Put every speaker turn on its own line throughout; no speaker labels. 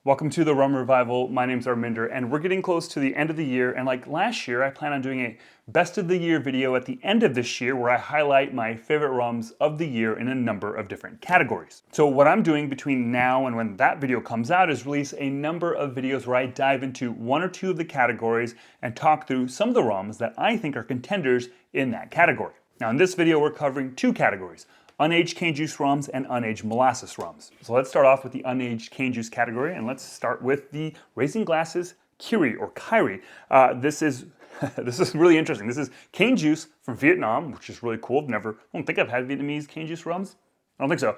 Welcome to the Rum Revival. My name's Arminder, and we're getting close to the end of the year. And like last year, I plan on doing a best of the year video at the end of this year where I highlight my favorite rums of the year in a number of different categories. So what I'm doing between now and when that video comes out is release a number of videos where I dive into one or two of the categories and talk through some of the rums that I think are contenders in that category. Now in this video, we're covering two categories: unaged cane juice rums and unaged molasses rums. So let's start off with the unaged cane juice category, and let's start with the Raising Glasses Kyrie or Kyrie. This is really interesting. This is cane juice from Vietnam, which is really cool. I don't think I've had Vietnamese cane juice rums. I don't think so.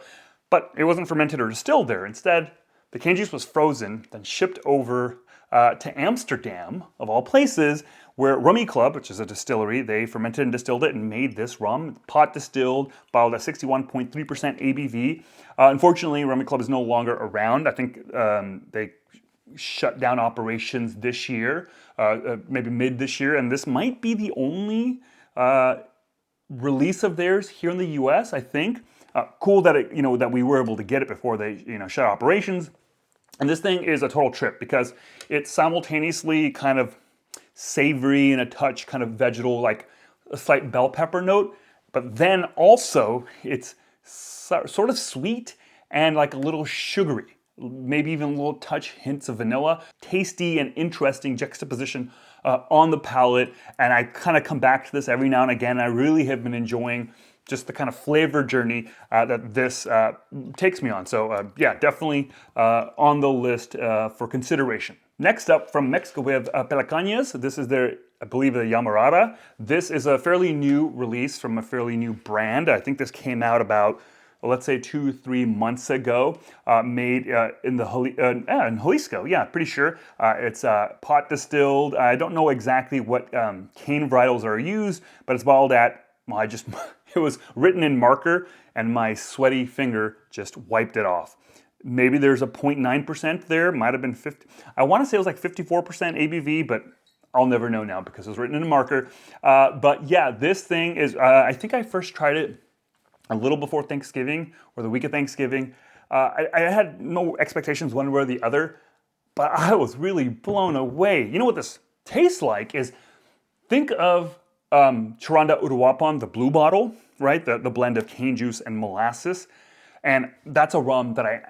But it wasn't fermented or distilled there. Instead, the cane juice was frozen, then shipped over to Amsterdam, of all places, where Rummy Club, which is a distillery, they fermented and distilled it and made this rum. Pot distilled, bottled at 61.3% ABV. Unfortunately, Rummy Club is no longer around. I think they shut down operations this year, maybe mid this year, and this might be the only release of theirs here in the U.S., I think. Cool that that we were able to get it before they shut operations. And this thing is a total trip because it's simultaneously kind of savory and a touch kind of vegetal, like a slight bell pepper note, but then also it's sort of sweet and like a little sugary, maybe even a little touch hints of vanilla. Tasty and interesting juxtaposition on the palate, and I kind of come back to this every now and again. I really have been enjoying just the kind of flavor journey that this takes me on. So yeah, definitely on the list for consideration. Next up from Mexico, we have Pelacanas. This is their, I believe, the Llamarada. This is a fairly new release from a fairly new brand. I think this came out about, let's say, 2-3 months ago, made in Jalisco, yeah, pretty sure. It's pot distilled. I don't know exactly what cane varietals are used, but it's bottled at, well, it was written in marker and my sweaty finger just wiped it off. Maybe there's a 0.9% there, might have been 50. I want to say it was like 54% ABV, but I'll never know now because it was written in a marker. But yeah, this thing is, I think I first tried it a little before Thanksgiving or the week of Thanksgiving. I had no expectations one way or the other, but I was really blown away. You know what this tastes like is, think of Charanda Uruapan, the blue bottle, right? The blend of cane juice and molasses. And that's a rum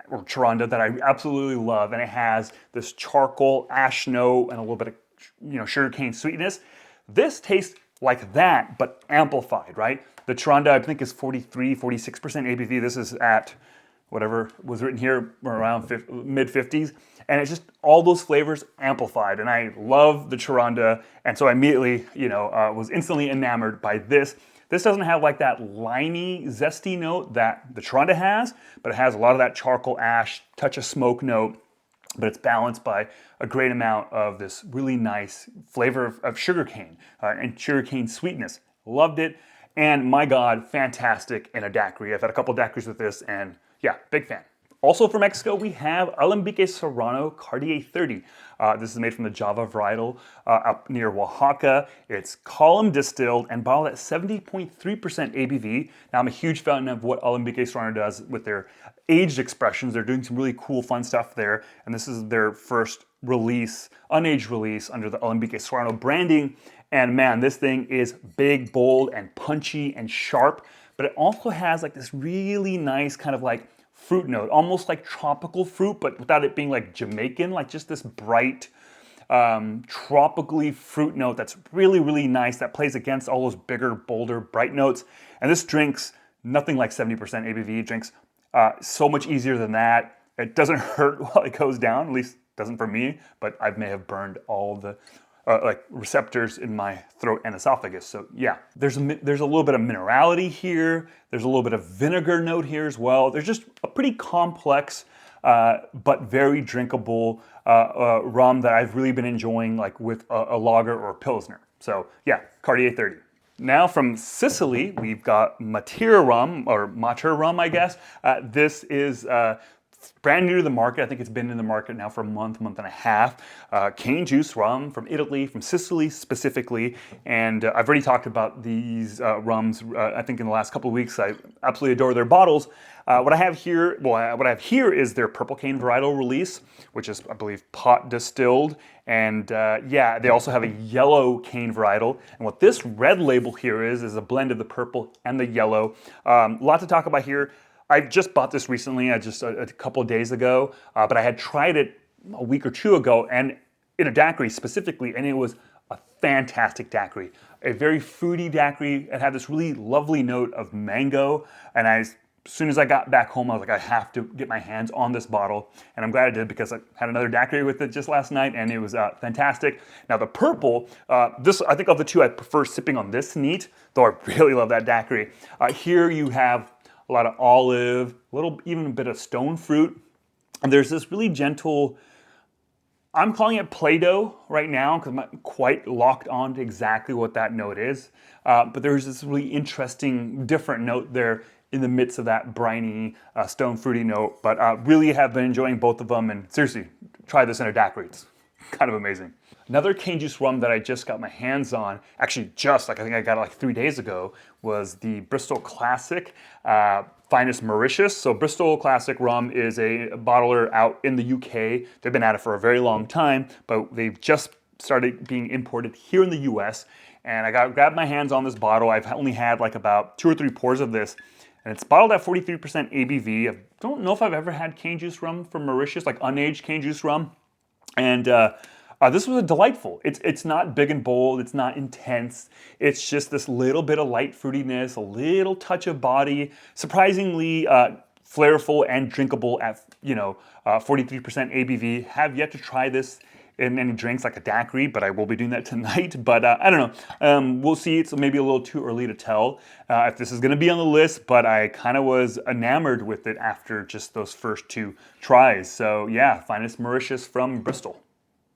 or Charanda that I absolutely love. And it has this charcoal ash note and a little bit of sugarcane sweetness. This tastes like that, but amplified, right? The Charanda, I think, is 43, 46% ABV. This is at whatever was written here, around mid-50s. And it's just all those flavors amplified. And I love the Charanda. And so I immediately, was instantly enamored by this. This doesn't have like that limey, zesty note that the Charanda has, but it has a lot of that charcoal ash, touch of smoke note, but it's balanced by a great amount of this really nice flavor of sugarcane and sugarcane sweetness. Loved it. And my God, fantastic in a daiquiri. I've had a couple daiquiris with this, and yeah, big fan. Also from Mexico, we have Alambique Serrano Cartier 30. This is made from the Java varietal up near Oaxaca. It's column distilled and bottled at 70.3% ABV. Now, I'm a huge fan of what Alambique Serrano does with their aged expressions. They're doing some really cool, fun stuff there. And this is their first release, unaged release under the Alambique Serrano branding. And man, this thing is big, bold, and punchy and sharp. But it also has like this really nice kind of like fruit note, almost like tropical fruit, but without it being like Jamaican, like just this bright, tropically fruit note that's really, really nice, that plays against all those bigger, bolder, bright notes. And this drinks nothing like 70% ABV. It drinks so much easier than that. It doesn't hurt while it goes down, at least it doesn't for me, but I may have burned all the receptors in my throat and esophagus. So yeah, there's a little bit of minerality here. There's a little bit of vinegar note here as well. There's just a pretty complex but very drinkable rum that I've really been enjoying, like with a lager or a pilsner. So yeah, Cartier 30. Now from Sicily, we've got Mater rum, or Mater rum, I guess. This is brand new to the market. I think it's been in the market now for a month and a half. Cane juice rum from Italy, from Sicily specifically. And I've already talked about these rums, I think in the last couple of weeks. I absolutely adore their bottles. What I have here is their purple cane varietal release, which is, I believe, pot distilled. And yeah, they also have a yellow cane varietal. And what this red label here is a blend of the purple and the yellow. A lot to talk about here. I just bought this recently, just a couple of days ago, but I had tried it a week or two ago, and in a daiquiri specifically, and it was a fantastic daiquiri. A very fruity daiquiri. It had this really lovely note of mango, and as soon as I got back home, I was like, I have to get my hands on this bottle, and I'm glad I did because I had another daiquiri with it just last night, and it was fantastic. Now the purple, this I think of the two, I prefer sipping on this neat, though I really love that daiquiri. Here you have a lot of olive, even a bit of stone fruit. And there's this really gentle, I'm calling it Play-Doh right now because I'm not quite locked on to exactly what that note is. But there's this really interesting, different note there in the midst of that briny, stone fruity note. But really have been enjoying both of them. And seriously, try this in a daiquiri. It's kind of amazing. Another cane juice rum that I just got my hands on, actually I think I got it like 3 days ago, was the Bristol Classic Finest Mauritius. So Bristol Classic rum is a bottler out in the UK. They've been at it for a very long time, but they've just started being imported here in the US. And I grabbed my hands on this bottle. I've only had like about 2 or 3 pours of this. And it's bottled at 43% ABV. I don't know if I've ever had cane juice rum from Mauritius, like unaged cane juice rum. And this was a delightful. It's not big and bold. It's not intense. It's just this little bit of light fruitiness, a little touch of body. Surprisingly flavorful and drinkable at 43% ABV. Have yet to try this in any drinks like a daiquiri, but I will be doing that tonight. But I don't know. We'll see. It's maybe a little too early to tell if this is going to be on the list, but I kind of was enamored with it after just those first 2 tries. So yeah, Finest Mauritius from Bristol.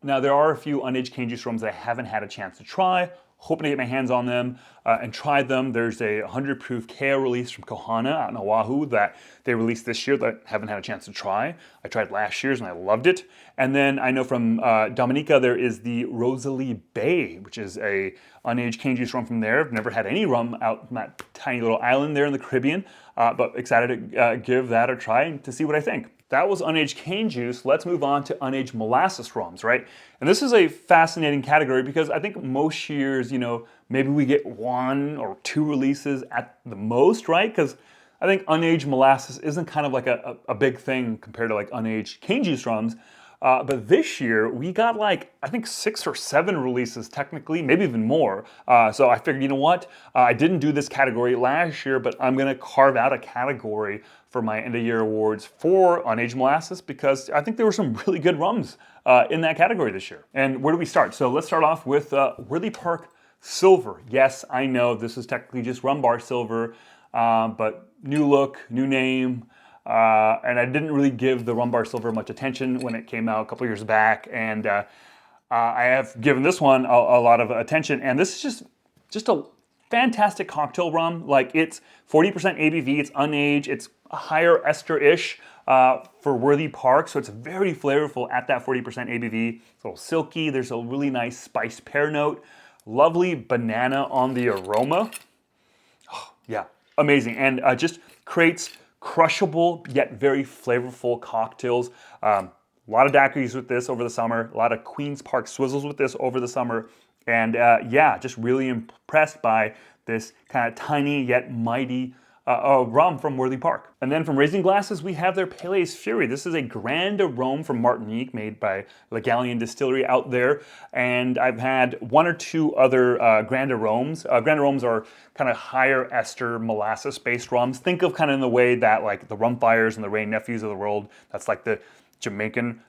Now, there are a few unaged cane juice rums that I haven't had a chance to try. Hoping to get my hands on them and try them. There's a 100 proof KO release from Kohana out in Oahu that they released this year that I haven't had a chance to try. I tried last year's and I loved it. And then I know from Dominica there is the Rosalie Bay, which is a unaged cane juice rum from there. I've never had any rum out from that tiny little island there in the Caribbean, but excited to give that a try and to see what I think. That was unaged cane juice. Let's move on to unaged molasses rums, right? And this is a fascinating category because I think most years, maybe we get 1 or 2 releases at the most, right? Because I think unaged molasses isn't kind of like a big thing compared to like unaged cane juice rums. But this year we got like, I think 6 or 7 releases technically, maybe even more. So I figured, you know what? I didn't do this category last year, but I'm gonna carve out a category for my end of year awards for unaged molasses because I think there were some really good rums in that category this year. And where do we start? So let's start off with Worthy Park Silver. Yes, I know this is technically just Rum Bar Silver, but new look, new name. And I didn't really give the Rum Bar Silver much attention when it came out a couple years back, and I have given this one a lot of attention. And this is just a fantastic cocktail rum. Like it's 40% ABV, it's unaged, it's a higher ester-ish for Worthy Park, so it's very flavorful at that 40% ABV. It's a little silky. There's a really nice spiced pear note, lovely banana on the aroma. Oh, yeah, amazing, and just creates crushable yet very flavorful cocktails. A lot of daiquiris with this over the summer, a lot of Queen's Park swizzles with this over the summer, and yeah, just really impressed by this kind of tiny yet mighty rum from Worthy Park. And then from Raising Glasses, we have their Pelee's Fury. This is a Grand Arome from Martinique made by Le Gallion Distillery out there. And I've had 1 or 2 other Grand Aromes. Grand Aromes are kind of higher ester molasses-based rums. Think of kind of in the way that like the Rumfires and the Ray Nephews of the world, that's like the Jamaican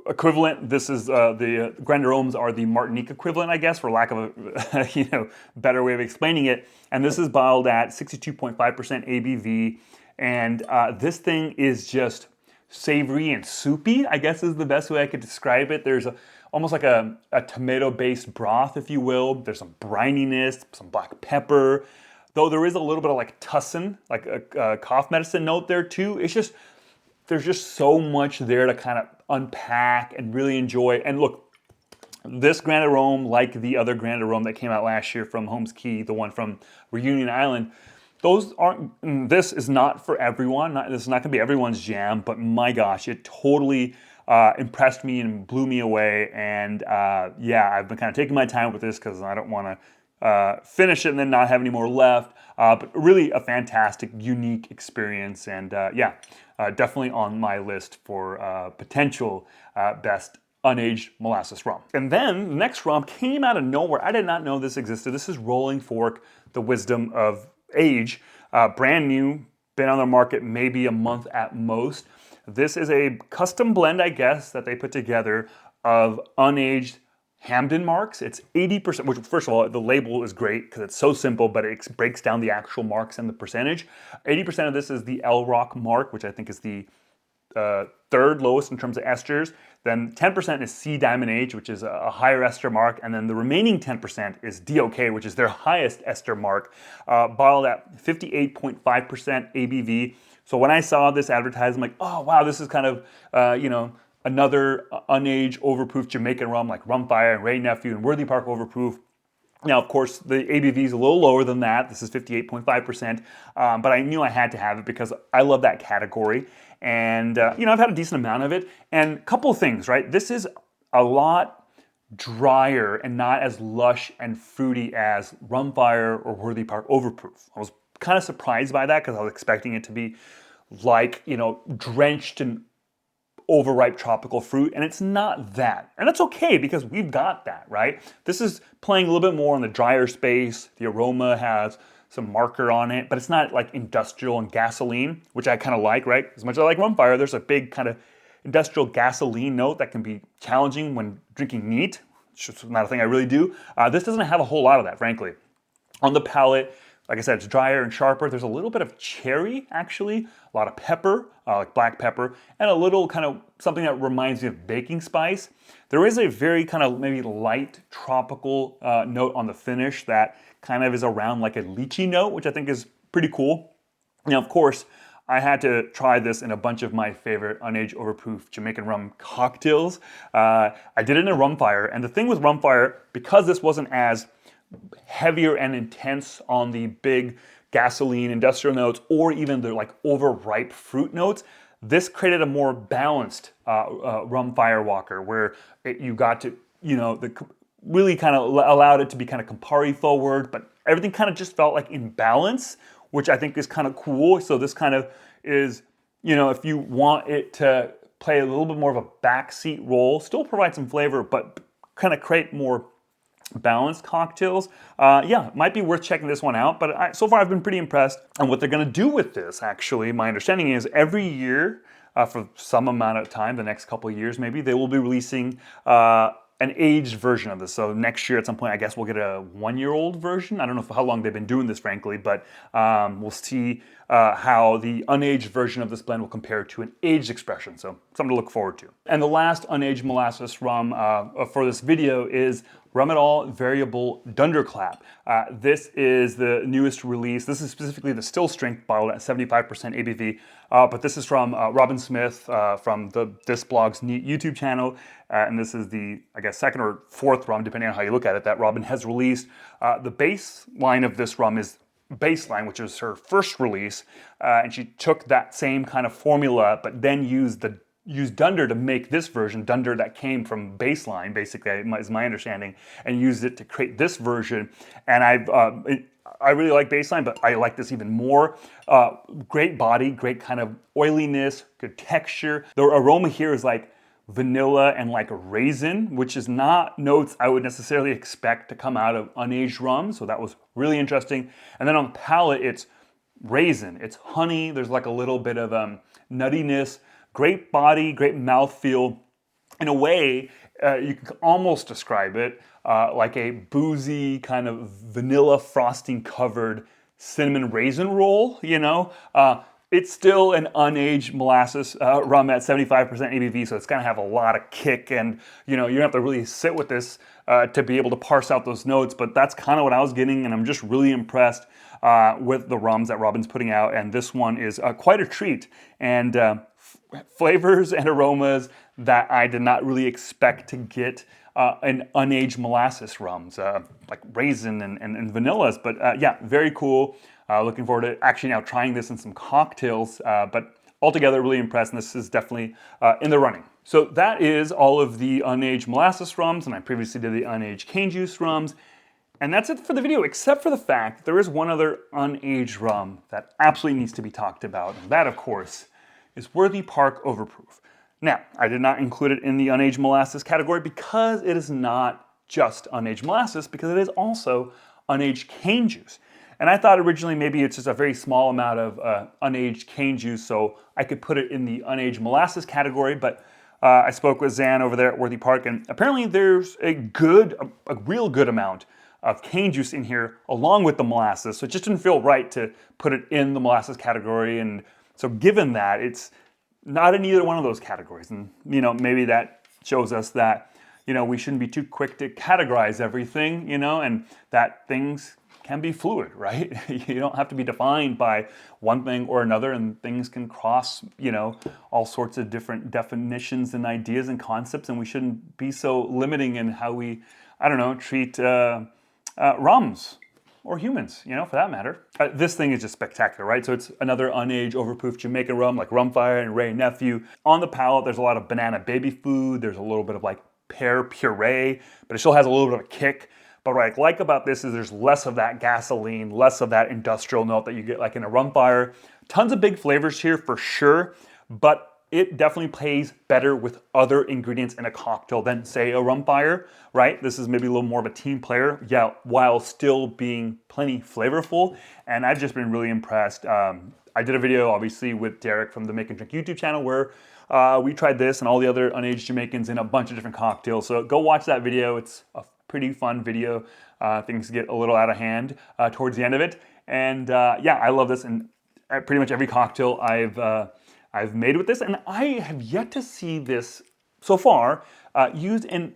equivalent. This is the Grand Aromes are the Martinique equivalent, I guess, for lack of a better way of explaining it. And this is bottled at 62.5% ABV, and this thing is just savory and soupy, I guess is the best way I could describe it. There's almost like a tomato-based broth, if you will. There's some brininess, some black pepper, though there is a little bit of like tussin, like a cough medicine note there too. It's just there's just so much there to kind of unpack and really enjoy. And look, this Grand Arome, like the other Grand Arome that came out last year from Holmes Key, the one from Reunion Island, those aren't, this is not for everyone. This is not gonna be everyone's jam, but my gosh, it totally impressed me and blew me away. And yeah, I've been kind of taking my time with this because I don't wanna finish it and then not have any more left. But really a fantastic, unique experience. And yeah, definitely on my list for potential best unaged molasses rum. And then the next rum came out of nowhere. I did not know this existed. This is Rolling Fork, the Wisdom of Age. Brand new, been on the market maybe a month at most. This is a custom blend, I guess, that they put together of unaged Hamden marks. It's 80%, which first of all, the label is great because it's so simple, but it breaks down the actual marks and the percentage. 80% of this is the L Rock mark, which I think is the third lowest in terms of esters. Then 10% is C Diamond Age, which is a higher ester mark. And then the remaining 10% is DOK, which is their highest ester mark, bottled at 58.5% ABV. So when I saw this advertised, I'm like, oh, wow, this is kind of, you know, another unaged overproof Jamaican rum like Rumfire and Ray Nephew and Worthy Park Overproof. Now, of course, the ABV is a little lower than that. This is 58.5%, but I knew I had to have it because I love that category. And, you know, I've had a decent amount of it. And a couple of things, right? This is a lot drier and not as lush and fruity as Rumfire or Worthy Park Overproof. I was kind of surprised by that because I was expecting it to be like, you know, drenched in overripe tropical fruit, and it's not that. And that's okay because we've got that, right? This is playing a little bit more in the drier space. The aroma has some marker on it, but it's not like industrial and gasoline, which I kind of like, right? As much as I like Rumfire, there's a big kind of industrial gasoline note that can be challenging when drinking neat. It's just not a thing I really do. This doesn't have a whole lot of that, frankly. On the palate, like I said, it's drier and sharper. There's a little bit of cherry, actually, a lot of pepper, like black pepper, and a little kind of something that reminds me of baking spice. There is a very kind of maybe light tropical note on the finish that kind of is around like a lychee note, which I think is pretty cool. Now, of course, I had to try this in a bunch of my favorite unaged overproof Jamaican rum cocktails. I did it in a Rumfire, and the thing with Rumfire, because this wasn't as heavier and intense on the big gasoline industrial notes or even the like overripe fruit notes, this created a more balanced rum firewalker where you got to, you know, really kind of allowed it to be kind of Campari forward, but everything kind of just felt like in balance, which I think is kind of cool. So this kind of is, you know, if you want it to play a little bit more of a backseat role, still provide some flavor, but kind of create more balanced cocktails. Yeah, might be worth checking this one out, but so far I've been pretty impressed. And what they're gonna do with this, actually, my understanding is every year, for some amount of time, the next couple of years maybe, they will be releasing an aged version of this. So next year at some point, I guess we'll get a 1-year-old version. I don't know how long they've been doing this, frankly, but we'll see how the unaged version of this blend will compare to an aged expression. So something to look forward to. And the last unaged molasses rum for this video is Varietal Variable Dunderclap. This is the newest release. This is specifically the still strength bottled at 75% ABV, but this is from Robin Smith from This Blog's YouTube channel, and this is the, I guess, second or fourth rum, depending on how you look at it, that Robin has released. The baseline of this rum is Baseline, which is her first release, and she took that same kind of formula, but then used Dunder to make this version, Dunder that came from Baseline, basically, is my understanding, and used it to create this version. And I really like Baseline, but I like this even more. Great body, great kind of oiliness, good texture. The aroma here is like vanilla and like a raisin, which is not notes I would necessarily expect to come out of unaged rum. So that was really interesting. And then on the palate, it's raisin, it's honey. There's like a little bit of nuttiness. Great body, great mouthfeel. In a way, you can almost describe it like a boozy kind of vanilla frosting covered cinnamon raisin roll, you know? It's still an unaged molasses rum at 75% ABV, so it's gonna have a lot of kick, and you know, you have to really sit with this to be able to parse out those notes, but that's kind of what I was getting, and I'm just really impressed with the rums that Robin's putting out, and this one is quite a treat. And flavors and aromas that I did not really expect to get in unaged molasses rums, like raisin and vanillas. But yeah, very cool. Looking forward to actually now trying this in some cocktails. But altogether, really impressed, and this is definitely in the running. So that is all of the unaged molasses rums, and I previously did the unaged cane juice rums. And that's it for the video, except for the fact that there is one other unaged rum that absolutely needs to be talked about. And that, of course, is Worthy Park Overproof. Now, I did not include it in the unaged molasses category because it is not just unaged molasses, because it is also unaged cane juice. And I thought originally maybe it's just a very small amount of unaged cane juice, so I could put it in the unaged molasses category, but I spoke with Zan over there at Worthy Park, and apparently there's a real good amount of cane juice in here along with the molasses, so it just didn't feel right to put it in the molasses category. And so given that, it's not in either one of those categories, and maybe that shows us that we shouldn't be too quick to categorize everything, and that things can be fluid, right? You don't have to be defined by one thing or another, and things can cross, all sorts of different definitions and ideas and concepts, and we shouldn't be so limiting in how we, treat rums or humans, for that matter. This thing is just spectacular, right? So it's another unaged overproof Jamaican rum, like Rumfire and Ray Nephew. On the palate, there's a lot of banana baby food. There's a little bit of like pear puree, but it still has a little bit of a kick. But what I like about this is there's less of that gasoline, less of that industrial note that you get like in a Rumfire. Tons of big flavors here for sure, but it definitely plays better with other ingredients in a cocktail than, say, a Rumfire, right? This is maybe a little more of a team player, yeah, while still being plenty flavorful. And I've just been really impressed. I did a video, obviously, with Derek from the Make and Drink YouTube channel where we tried this and all the other unaged Jamaicans in a bunch of different cocktails. So go watch that video. It's a pretty fun video. Things get a little out of hand towards the end of it. And yeah, I love this. And pretty much every cocktail I've made with this, and I have yet to see this so far used in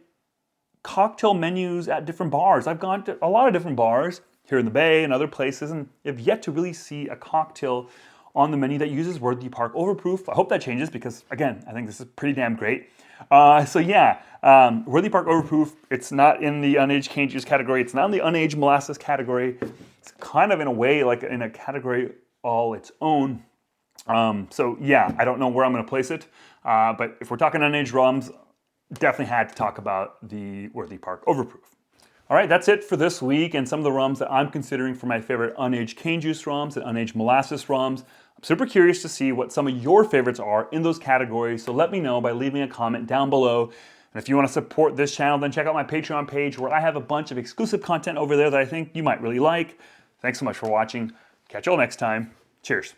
cocktail menus at different bars. I've gone to a lot of different bars here in the Bay and other places, and I've yet to really see a cocktail on the menu that uses Worthy Park Overproof. I hope that changes because, again, I think this is pretty damn great. So yeah, Worthy Park Overproof, it's not in the unaged cane juice category. It's not in the unaged molasses category. It's kind of in a way like in a category all its own. So yeah, I don't know where I'm going to place it, but if we're talking unaged rums, definitely had to talk about the Worthy Park Overproof. All right, that's it for this week and some of the rums that I'm considering for my favorite unaged cane juice rums and unaged molasses rums. I'm super curious to see what some of your favorites are in those categories, so let me know by leaving a comment down below. And if you want to support this channel, then check out my Patreon page where I have a bunch of exclusive content over there that I think you might really like. Thanks so much for watching. Catch you all next time. Cheers.